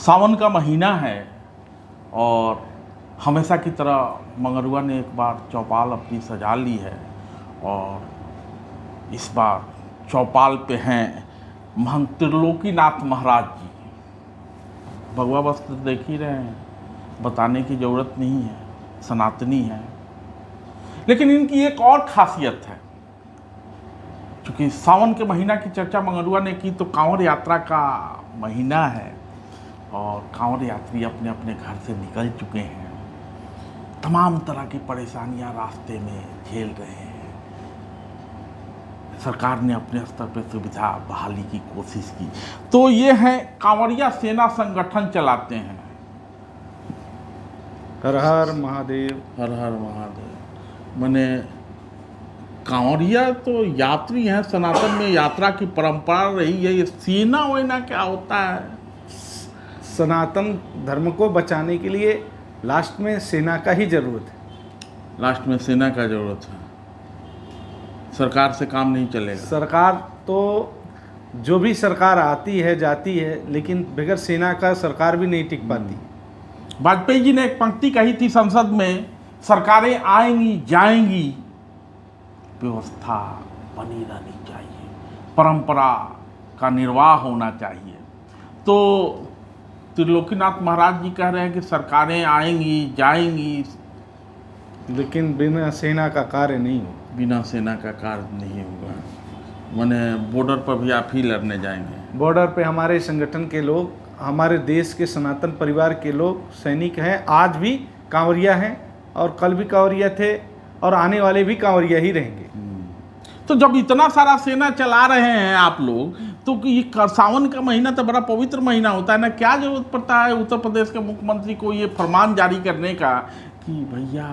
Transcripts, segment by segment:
सावन का महीना है और हमेशा की तरह मंगरुआ ने एक बार चौपाल अपनी सजा ली है और इस बार चौपाल पे हैं महंत त्रिलोकीनाथ महाराज जी। भगवा वस्त्र देख ही रहे हैं, बताने की ज़रूरत नहीं है, सनातनी है। लेकिन इनकी एक और खासियत है, क्योंकि सावन के महीना की चर्चा मंगरुआ ने की तो कांवड़ यात्रा का महीना है और कांवड़ यात्री अपने अपने घर से निकल चुके हैं। तमाम तरह की परेशानियां रास्ते में झेल रहे हैं। सरकार ने अपने स्तर पर सुविधा बहाली की कोशिश की। तो ये हैं कांवड़िया सेना संगठन चलाते हैं। हर हर महादेव। हर हर महादेव। मैंने कांवड़िया तो यात्री हैं, सनातन में यात्रा की परंपरा रही है। ये सेना वेना क्या होता है? सनातन धर्म को बचाने के लिए लास्ट में सेना का ही जरूरत है। लास्ट में सेना का जरूरत है। सरकार से काम नहीं चलेगा। सरकार तो जो भी सरकार आती है जाती है, लेकिन बगैर सेना का सरकार भी नहीं टिक पाती। वाजपेयी जी ने एक पंक्ति कही थी संसद में, सरकारें आएंगी जाएंगी, व्यवस्था बनी रहनी चाहिए, परंपरा का निर्वाह होना चाहिए। तो त्रिलोकीनाथ महाराज जी कह रहे हैं कि सरकारें आएंगी जाएंगी, लेकिन बिना सेना का कार्य नहीं हो। बिना सेना का कार्य नहीं होगा। मैंने बॉर्डर पर भी आप ही लड़ने जाएंगे। बॉर्डर पे हमारे संगठन के लोग, हमारे देश के सनातन परिवार के लोग सैनिक हैं। आज भी कांवरिया हैं और कल भी कांवरिया थे और आने वाले भी कांवरिया ही रहेंगे। तो जब इतना सारा सेना चला रहे हैं आप लोग, तो ये सावन का महीना तो बड़ा पवित्र महीना होता है ना, क्या जरूरत पड़ता है उत्तर प्रदेश के मुख्यमंत्री को ये फरमान जारी करने का कि भैया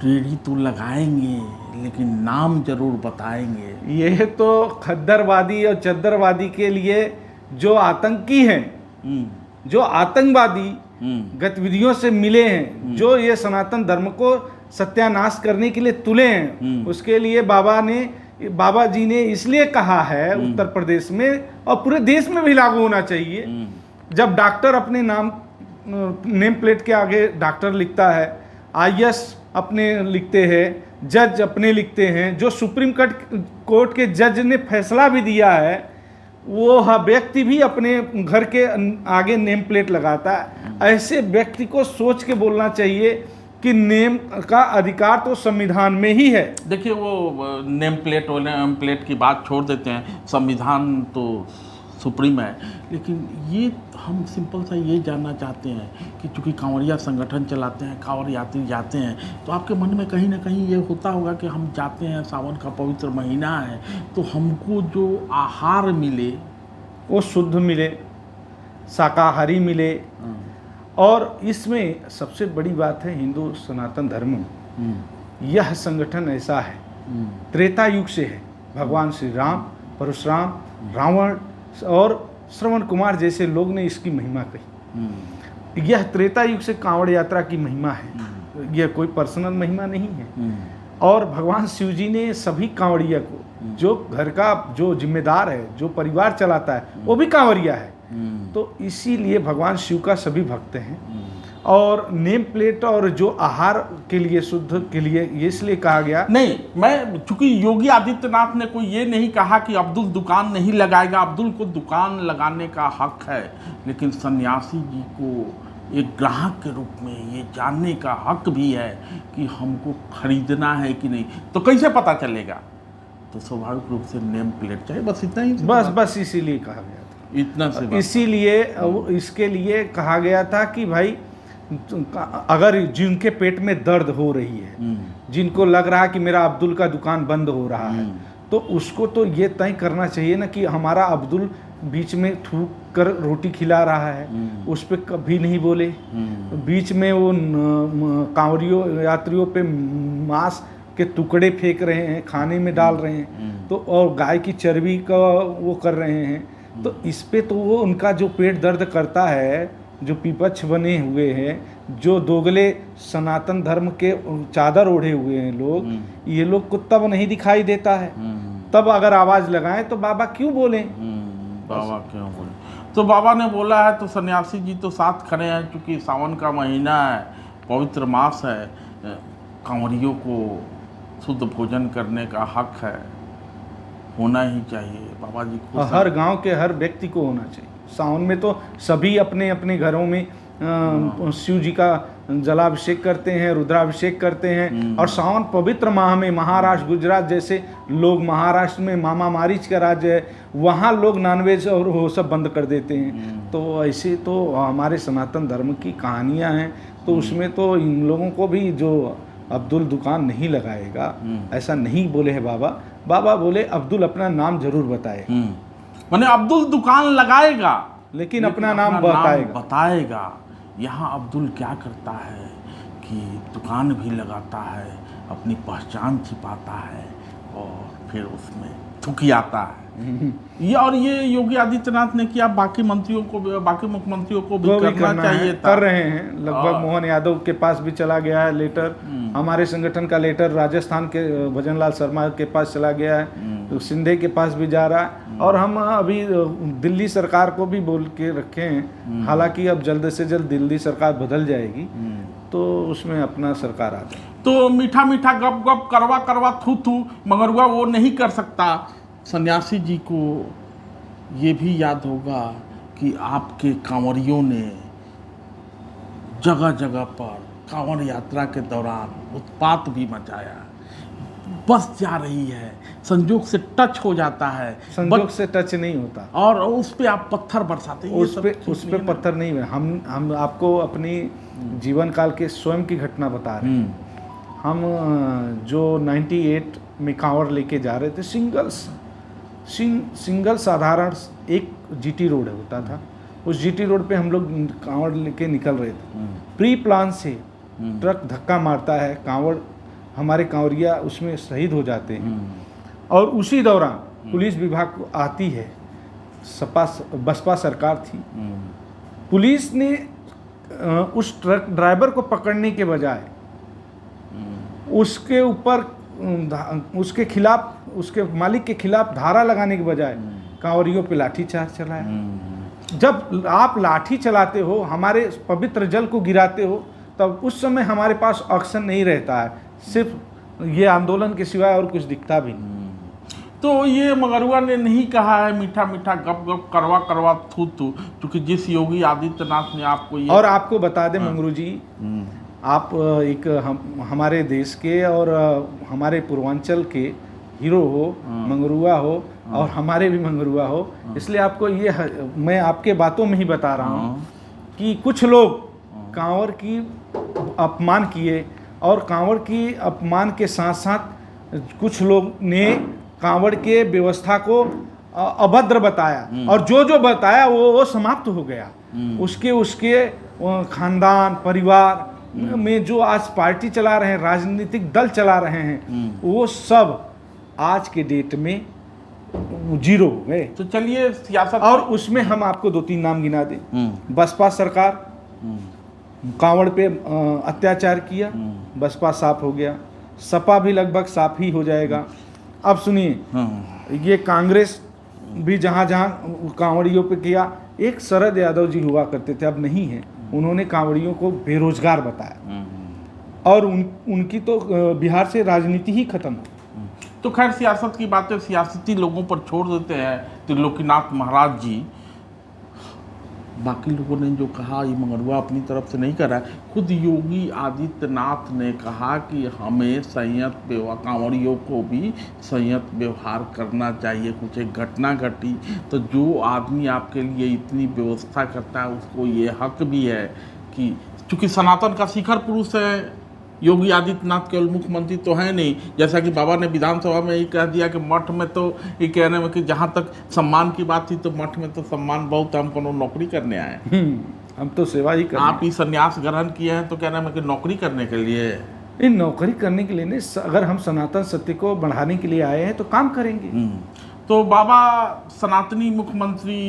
रेडी तो लगाएंगे लेकिन नाम जरूर बताएंगे? ये तो खद्दरवादी और चद्दरवादी के लिए जो आतंकी हैं, जो आतंकवादी गतिविधियों से मिले हैं, जो ये सनातन धर्म को सत्यानाश करने के लिए तुले हैं, उसके लिए बाबा जी ने इसलिए कहा है उत्तर प्रदेश में और पूरे देश में भी लागू होना चाहिए। जब डॉक्टर अपने नेम प्लेट के आगे डॉक्टर लिखता है, आईएएस अपने लिखते हैं, जज अपने लिखते हैं, जो सुप्रीम कोर्ट के जज ने फैसला भी दिया है, वो व्यक्ति भी अपने घर के आगे नेम प्लेट लगाता है। ऐसे व्यक्ति को सोच के बोलना चाहिए कि नेम का अधिकार तो संविधान में ही है। देखिए, वो नेम प्लेट की बात छोड़ देते हैं, संविधान तो सुप्रीम है। लेकिन ये हम सिंपल सा ये जानना चाहते हैं कि चूँकि कांवड़िया संगठन चलाते हैं, कांवड़ यात्री जाते हैं, तो आपके मन में कहीं ना कहीं ये होता होगा कि हम जाते हैं, सावन का पवित्र महीना है, तो हमको जो आहार मिले वो शुद्ध मिले, शाकाहारी मिले। और इसमें सबसे बड़ी बात है, हिंदू सनातन धर्म में यह संगठन ऐसा है, त्रेता युग से है। भगवान श्री राम, परशुराम, रावण और श्रवण कुमार जैसे लोग ने इसकी महिमा कही। यह त्रेता युग से कांवड़ यात्रा की महिमा है, यह कोई पर्सनल महिमा नहीं है। और भगवान शिव जी ने सभी कांवड़िया को, जो घर का जो जिम्मेदार है, जो परिवार चलाता है, वो भी कांवड़िया है। तो इसीलिए भगवान शिव का सभी भक्त हैं। और नेम प्लेट और जो आहार के लिए, शुद्ध के लिए, ये इसलिए कहा गया नहीं। मैं चूंकि योगी आदित्यनाथ ने कोई ये नहीं कहा कि अब्दुल दुकान नहीं लगाएगा, अब्दुल को दुकान लगाने का हक है, लेकिन सन्यासी जी को एक ग्राहक के रूप में ये जानने का हक भी है कि हमको खरीदना है कि नहीं। तो कैसे पता चलेगा? तो स्वाभाविक रूप से नेम प्लेट चाहिए, बस इतना ही। बस इसीलिए कहा गया था, इतना से। इसीलिए इसके लिए कहा गया था कि भाई अगर जिनके पेट में दर्द हो रही है, जिनको लग रहा है कि मेरा अब्दुल का दुकान बंद हो रहा है, तो उसको तो ये तय करना चाहिए ना कि हमारा अब्दुल बीच में थूक कर रोटी खिला रहा है, उस पर कभी नहीं बोले। बीच में वो कांवड़ियों यात्रियों पे मांस के टुकड़े फेंक रहे हैं, खाने में डाल रहे हैं, तो और गाय की चर्बी का वो कर रहे हैं। तो इस पे तो वो उनका जो पेट दर्द करता है, जो पीपच्छ बने हुए हैं, जो दोगले सनातन धर्म के चादर ओढ़े हुए हैं लोग, ये लोग को तब नहीं दिखाई देता है। तब अगर आवाज़ लगाएं तो बाबा क्यों बोलें? बाबा क्यों बोले? तो बाबा ने बोला है तो सन्यासी जी तो साथ खड़े हैं, क्योंकि सावन का महीना है, पवित्र मास है, कांवरियों को शुद्ध भोजन करने का हक है, होना ही चाहिए। बाबा जी को हर गांव के हर व्यक्ति को होना चाहिए। सावन में तो सभी अपने अपने घरों में शिव जी का जलाभिषेक करते हैं, रुद्राभिषेक करते हैं। और सावन पवित्र माह में महाराष्ट्र, गुजरात जैसे लोग, महाराष्ट्र में मामा मारीच का राज्य है, वहाँ लोग नॉनवेज और वो सब बंद कर देते हैं। तो ऐसे तो हमारे सनातन धर्म की कहानियाँ हैं, तो उसमें तो इन लोगों को भी, जो अब्दुल दुकान नहीं लगाएगा, ऐसा नहीं बोले हैं बाबा। बाबा बोले अब्दुल अपना नाम जरूर बताए, माने अब्दुल दुकान लगाएगा लेकिन अपना नाम बताएगा। यहाँ अब्दुल क्या करता है कि दुकान भी लगाता है, अपनी पहचान छिपाता है और फिर उसमें थुकियाता है। ये योगी आदित्यनाथ ने किया, बाकी मंत्रियों को, बाकी मुख्यमंत्रियों को भी करना चाहिए था। कर रहे हैं। लगभग मोहन यादव के पास भी चला गया है लेटर, हमारे संगठन का लेटर राजस्थान के भजनलाल शर्मा के पास चला गया है, तो शिंदे के पास भी जा रहा है। और हम अभी दिल्ली सरकार को भी बोल के रखे हैं, हालांकि अब जल्द से जल्द दिल्ली सरकार बदल जाएगी तो उसमें अपना सरकार आ जाए। तो मीठा मीठा गप गप, करवा करवा थू थू मगरुआ वो नहीं कर सकता। सन्यासी जी को ये भी याद होगा कि आपके कांवरियों ने जगह जगह पर कांवड़ यात्रा के दौरान उत्पात भी मचाया। बस जा रही है, संजोग से टच हो जाता है, संजोग से टच नहीं होता, और उस पे आप पत्थर बरसाते हैं। उस पे पत्थर नहीं हुए। हम आपको अपनी जीवन काल के स्वयं की घटना बता रहे हैं। हम जो 98 में कांवड़ लेके जा रहे थे, सिंगल साधारण एक जीटी रोड होता था, उस जीटी रोड पे हम लोग कांवड़ लेके निकल रहे थे। प्री प्लान से ट्रक धक्का मारता है, कांवड़, हमारे कांवरिया उसमें शहीद हो जाते हैं। और उसी दौरान पुलिस विभाग को आती है, बसपा सरकार थी। पुलिस ने उस ट्रक ड्राइवर को पकड़ने के बजाय उसके ऊपर, उसके खिलाफ, उसके मालिक के खिलाफ धारा लगाने के बजाय कांवरियों पे लाठीचार्ज चलाया। जब आप लाठी चलाते हो, हमारे पवित्र जल को गिराते हो, तब उस समय हमारे पास ऑप्शन नहीं रहता है, सिर्फ ये आंदोलन के सिवाय और कुछ दिखता भी नहीं। तो ये मगरुआ ने नहीं कहा है मीठा मीठा गप गप, करवा करवा थू थू, क्योंकि जिस योगी आदित्यनाथ ने आपको ये, और आपको बता दें मंगरू जी, आप एक हमारे देश के और हमारे पूर्वांचल के हीरो हो, मंगरुआ हो, और हमारे भी मंगरुआ हो, इसलिए आपको ये मैं आपके बातों में ही बता रहा हूँ कि कुछ लोग कांवड़ की अपमान किए, और कांवड़ की अपमान के साथ साथ कुछ लोग ने कांवड़ के व्यवस्था को अभद्र बताया, और जो बताया वो समाप्त हो गया। उसके खानदान परिवार में जो आज पार्टी चला रहे हैं, राजनीतिक दल चला रहे हैं, वो सब आज के डेट में जीरो हो गए। तो चलिए सियासत, और उसमें हम आपको 2-3 नाम गिना दें। बसपा सरकार कांवड़ पे अत्याचार किया, बसपा साफ हो गया, सपा भी लगभग साफ ही हो जाएगा। अब सुनिए, ये कांग्रेस भी जहाँ जहाँ कांवड़ियों पे किया। एक शरद यादव जी हुआ करते थे, अब नहीं है, उन्होंने कांवड़ियों को बेरोजगार बताया, और उनकी तो बिहार से राजनीति ही खत्म है। तो खैर सियासत की बातें सियासती लोगों पर छोड़ देते हैं। त्रिलोकीनाथ महाराज जी, बाकी लोगों ने जो कहा ये मगरुआ अपनी तरफ से नहीं कर रहा है, खुद योगी आदित्यनाथ ने कहा कि हमें संयत व्यवहार, कांवड़ियों को भी संयत व्यवहार करना चाहिए। कुछ एक घटना घटी तो जो आदमी आपके लिए इतनी व्यवस्था करता है उसको ये हक भी है कि, चूँकि सनातन का शिखर पुरुष है योगी आदित्यनाथ, केवल मुख्यमंत्री तो है नहीं। जैसा कि बाबा ने विधानसभा में ये कह दिया कि मठ में तो ये कहने में कि जहाँ तक सम्मान की बात थी तो मठ में तो सम्मान बहुत, हम कोनो नौकरी करने आए, हम तो सेवा ही करने। आप ही संन्यास ग्रहण किए हैं तो कहने में कि नौकरी करने के लिए, इन नौकरी करने के लिए नहीं, अगर हम सनातन सत्य को बढ़ाने के लिए आए हैं तो काम करेंगे। तो बाबा सनातनी मुख्यमंत्री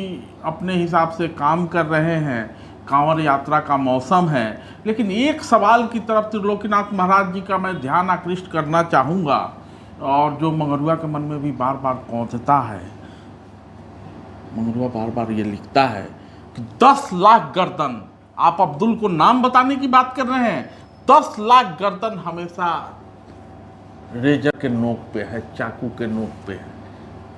अपने हिसाब से काम कर रहे हैं, कांवड़ यात्रा का मौसम है। लेकिन एक सवाल की तरफ त्रिलोकीनाथ महाराज जी का मैं ध्यान आकृष्ट करना चाहूँगा, और जो मगरुआ के मन में भी बार बार पहुँचता है, मंगरुआ बार बार ये लिखता है कि 10 लाख गर्दन, आप अब्दुल को नाम बताने की बात कर रहे हैं, 10 लाख गर्दन हमेशा रेजर के नोक पे है, चाकू के नोक पे है।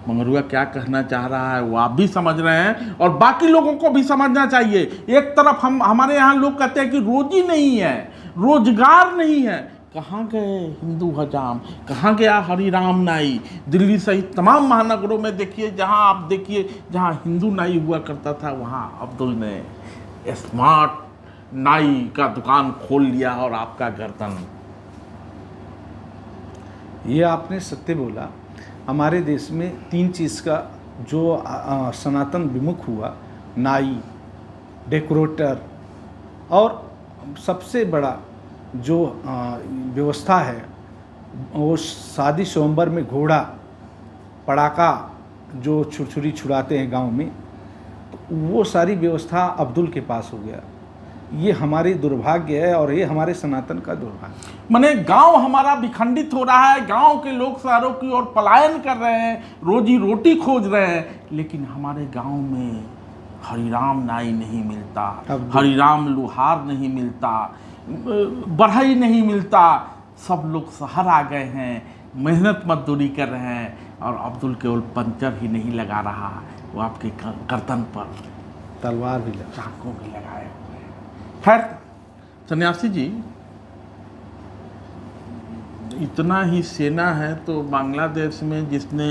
मंगरुआ क्या कहना चाह रहा है वो आप भी समझ रहे हैं और बाकी लोगों को भी समझना चाहिए। एक तरफ हमारे यहाँ लोग कहते हैं कि रोजी नहीं है, रोजगार नहीं है। कहाँ गए हिंदू हजाम, कहाँ गया हरिराम नाई? दिल्ली सहित तमाम महानगरों में देखिए, जहाँ आप देखिए जहाँ हिंदू नाई हुआ करता था वहाँ अब्दुल ने स्मार्ट नाई का दुकान खोल लिया और आपका गर्दन। ये आपने सत्य बोला। हमारे देश में 3 चीज़ का जो सनातन विमुख हुआ, नाई, डेकोरेटर और सबसे बड़ा जो व्यवस्था है वो शादी स्वयंवर में घोड़ा पड़ाका जो छुरछुरी छुड़ाते हैं गांव में, तो वो सारी व्यवस्था अब्दुल के पास हो गया। ये हमारी दुर्भाग्य है और ये हमारे सनातन का दुर्भाग्य। माने गांव हमारा विखंडित हो रहा है, गांव के लोग शहरों की ओर पलायन कर रहे हैं, रोजी रोटी खोज रहे हैं, लेकिन हमारे गांव में हरिराम नाई नहीं मिलता, हरिराम लुहार नहीं मिलता, बढ़ई नहीं मिलता। सब लोग शहर आ गए हैं, मेहनत मजदूरी कर रहे हैं और अब्दुल केवल पंचर ही नहीं लगा रहा, वो आपके गर्दन पर तलवार भी लगा, चाकू भी लगाए हुए हैं। खैर सन्यासी जी, इतना ही सेना है तो बांग्लादेश में जिसने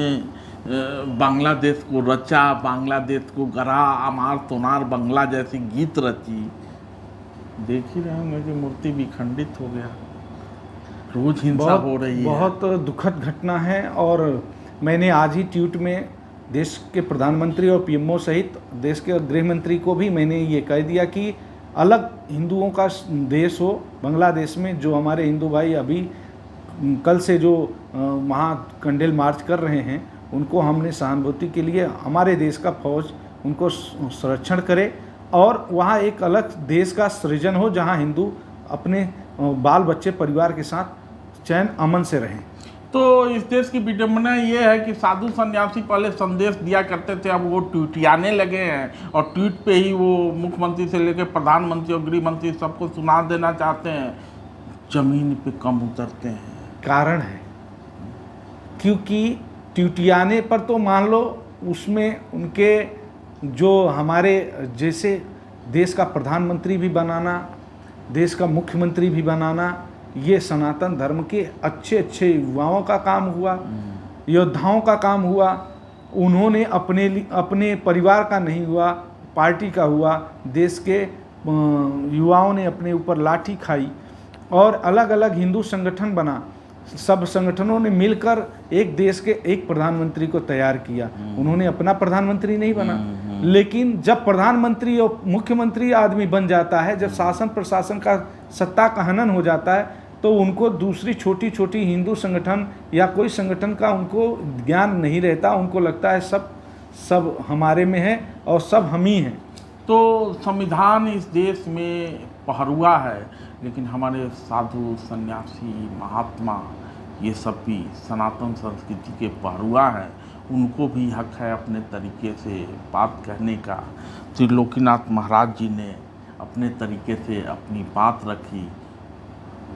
बांग्लादेश को रचा, बांग्लादेश को गढ़ा, अमार तोनार बंगला जैसी गीत रची, देख ही रहे होंगे कि मूर्ति विखंडित हो गया, रोज हिंसा हो रही है। बहुत दुखद घटना है। और मैंने आज ही ट्वीट में देश के प्रधानमंत्री और पीएमओ सहित देश के गृह मंत्री को भी मैंने ये कह दिया कि अलग हिंदुओं का देश हो बांग्लादेश में। जो हमारे हिंदू भाई अभी कल से जो वहाँ कंडेल मार्च कर रहे हैं, उनको हमने सहानुभूति के लिए हमारे देश का फौज उनको संरक्षण करे और वहाँ एक अलग देश का सृजन हो जहाँ हिंदू अपने बाल बच्चे परिवार के साथ चैन अमन से रहें। तो इस देश की विडंबना ये है कि साधु सन्यासी पहले संदेश दिया करते थे, अब वो ट्वीटियाने लगे हैं और ट्वीट पे ही वो मुख्यमंत्री से लेकर प्रधानमंत्री और गृह मंत्री सबको सुना देना चाहते हैं, जमीन पे कम उतरते हैं। कारण है क्योंकि ट्वीटियाने पर तो मान लो उसमें उनके जो हमारे जैसे देश का प्रधानमंत्री भी बनाना, देश का मुख्यमंत्री भी बनाना, ये सनातन धर्म के अच्छे अच्छे युवाओं का काम हुआ, योद्धाओं का काम हुआ। उन्होंने अपने परिवार का नहीं हुआ, पार्टी का हुआ। देश के युवाओं ने अपने ऊपर लाठी खाई और अलग अलग हिंदू संगठन बना। सब संगठनों ने मिलकर एक देश के एक प्रधानमंत्री को तैयार किया। उन्होंने अपना प्रधानमंत्री नहीं बना, लेकिन जब प्रधानमंत्री और मुख्यमंत्री आदमी बन जाता है, जब शासन प्रशासन का सत्ता का हनन हो जाता है, तो उनको दूसरी छोटी छोटी हिंदू संगठन या कोई संगठन का उनको ज्ञान नहीं रहता। उनको लगता है सब हमारे में है और सब हम ही हैं। तो संविधान इस देश में पहरुआ है, लेकिन हमारे साधु सन्यासी महात्मा ये सब भी सनातन संस्कृति के पहरुआ हैं। उनको भी हक है अपने तरीके से बात कहने का। त्रिलोकीनाथ महाराज जी ने अपने तरीके से अपनी बात रखी।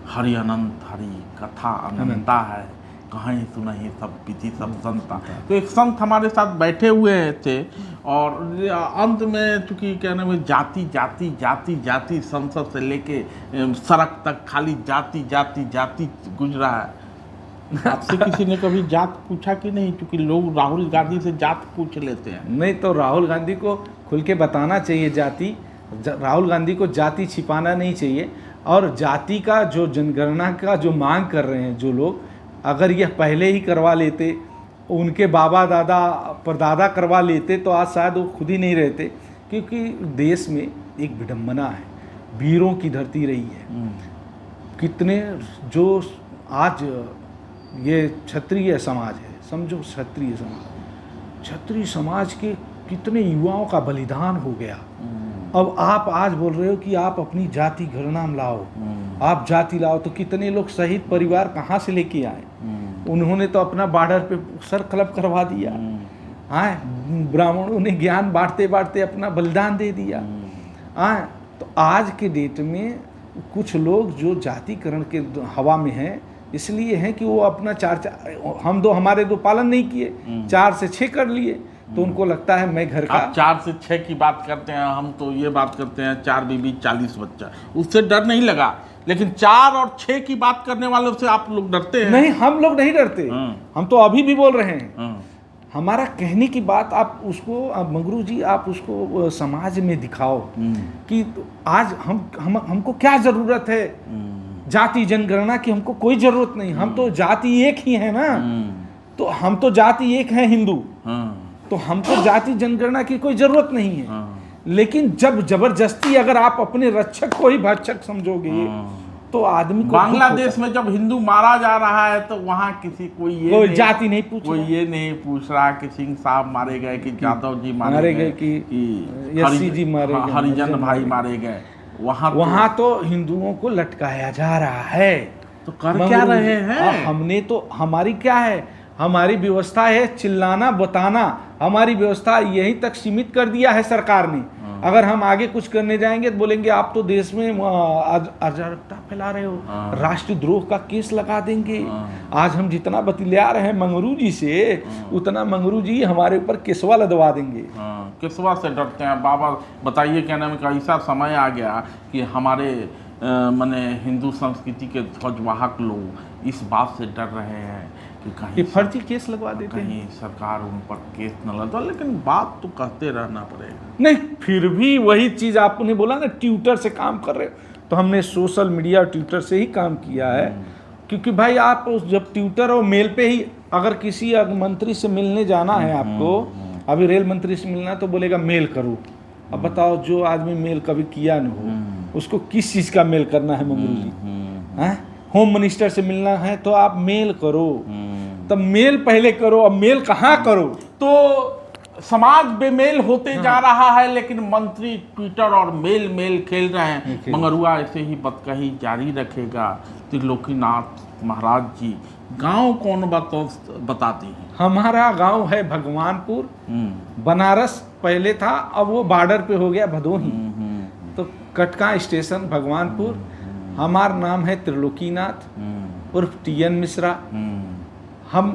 हरि अनंत हरि कथा अनंता है, कहाँ ही सुना ही सब विधि सब संता। तो एक संत हमारे साथ बैठे हुए थे और अंत में चूँकि क्या नाम है, जाति जाति जाति जाति, संसद से लेके सड़क तक खाली जाति जाति जाति गुजरा है। आपसे किसी ने कभी जात पूछा कि नहीं? क्योंकि लोग राहुल गांधी से जात पूछ लेते हैं। नहीं, तो राहुल गांधी को खुल के बताना चाहिए जाति। राहुल गांधी को जाति छिपाना नहीं चाहिए। और जाति का जो जनगणना का जो मांग कर रहे हैं जो लोग, अगर यह पहले ही करवा लेते, उनके बाबा दादा परदादा करवा लेते, तो आज शायद वो खुद ही नहीं रहते। क्योंकि देश में एक विडंबना है, वीरों की धरती रही है। कितने जो आज ये क्षत्रिय समाज है, समझो क्षत्रिय समाज के कितने युवाओं का बलिदान हो गया। अब आप आज बोल रहे हो कि आप अपनी जाति गणना में लाओ, आप जाति लाओ, तो कितने लोग शहीद परिवार कहाँ से लेके आए? उन्होंने तो अपना बॉर्डर पे सर क्लब करवा दिया। हाँ, ब्राह्मणों ने ज्ञान बांटते बांटते अपना बलिदान दे दिया। हाँ, तो आज के डेट में कुछ लोग जो जातिकरण के हवा में हैं, इसलिए हैं कि वो अपना हमारे दो पालन नहीं किए, 4 से 6 कर लिए, तो उनको लगता है मैं घर का। आप 4 से 6 की बात करते हैं, हम तो ये बात करते हैं 4 बीबी 40 बच्चा, उससे डर नहीं लगा। लेकिन 4 और 6 की बात करने वालों से आप लोग डरते हैं? नहीं, हम लोग नहीं डरते। हम तो अभी भी बोल रहे हैं। हमारा कहने की बात आप उसको, मंगरू जी, आप उसको समाज में दिखाओ कि आज हमको क्या जरूरत है जाति जनगणना की। हमको कोई जरूरत नहीं, हम तो जाति एक ही है ना। तो हम तो जाति एक है, हिंदू, तो हमको जाति जनगणना की कोई जरूरत नहीं है। लेकिन जब जबरदस्ती अगर आप अपने रक्षक को ही भक्षक समझोगे तो आदमी को बांग्लादेश में जब हिंदू मारा जा रहा है तो वहाँ कोई जाति नहीं पूछ, कोई ये नहीं पूछ रहा कि सिंह साहब मारे गए, कि यादव जी मारे गए, कि यसी जी मारे गए, हरिजन भाई मारे गए। वहाँ तो हिंदुओं को लटकाया जा रहा है। तो कर क्या रहे हैं? हमने तो, हमारी क्या है, हमारी व्यवस्था है चिल्लाना बताना। हमारी व्यवस्था यहीं तक सीमित कर दिया है सरकार ने। अगर हम आगे कुछ करने जाएंगे तो बोलेंगे आप तो देश में अराजकता फैला रहे हो, राष्ट्रद्रोह का केस लगा देंगे। आज हम जितना बतिला रहे हैं मंगरू जी से, उतना मंगरू जी हमारे ऊपर केसवा लदवा देंगे। केसवा से डरते हैं बाबा। बताइए क्या नाम का ऐसा समय आ गया कि हमारे माने हिंदू संस्कृति के ध्वजवाहक लोग इस बात से डर रहे हैं कि कहीं फर्जी केस लगवा देते हैं, कहीं सरकार उन पर केस न लगा। लेकिन बात तो कहते रहना पड़ेगा। नहीं, फिर भी वही चीज़ आपने बोला ना, ट्विटर से काम कर रहे हो, तो हमने सोशल मीडिया ट्विटर से ही काम किया है। क्योंकि भाई आप जब ट्विटर और मेल पे ही, अगर किसी मंत्री से मिलने जाना है आपको, अभी रेल मंत्री से मिलना, तो बोलेगा मेल करो। अब बताओ, जो आदमी मेल कभी किया न हो, उसको किस चीज़ का मेल करना है मंगरू जी? हैं, होम मिनिस्टर से मिलना है तो आप मेल करो, तब मेल पहले करो। अब मेल कहाँ करो? तो समाज बेमेल होते जा रहा है, लेकिन मंत्री ट्विटर और मेल खेल रहे हैं। मंगरुआ ऐसे ही बदकही जारी रखेगा। त्रिलोकीनाथ महाराज जी, गांव कौन बताती हैं? हमारा गांव है भगवानपुर। बनारस पहले था, अब वो बॉर्डर पे हो गया भदोही। तो कटका स्टेशन भगवानपुर। हमारा नाम है त्रिलोकीनाथ उर्फ TN मिश्रा। हम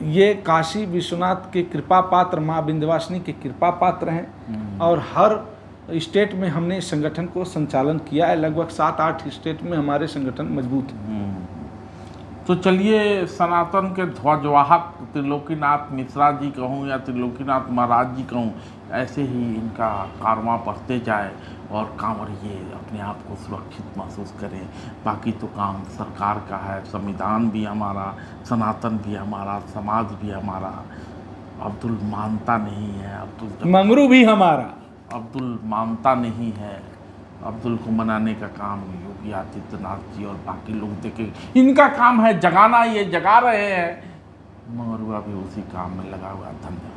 ये काशी विश्वनाथ के कृपा पात्र, माँ विंध्यवासिनी के कृपा पात्र हैं। और हर स्टेट में हमने संगठन को संचालन किया है। लगभग 7-8 स्टेट में हमारे संगठन मजबूत हैं। तो चलिए, सनातन के ध्वजवाहक त्रिलोकीनाथ मिश्रा जी कहूँ या त्रिलोकीनाथ महाराज जी कहूँ, ऐसे ही इनका कारवां बढ़ते जाए और कांवरिये अपने आप को सुरक्षित महसूस करें। बाकी तो काम सरकार का है। संविधान भी हमारा, सनातन भी हमारा, समाज भी हमारा। अब्दुल मानता नहीं है, मंगरू भी हमारा। अब्दुल मानता नहीं है। अब्दुल को मनाने का काम योगी आदित्यनाथ जी और बाकी लोग देखे, इनका काम है जगाना, ये जगा रहे हैं। मंगरुआ भी उसी काम में लगा हुआ। धन्यवाद।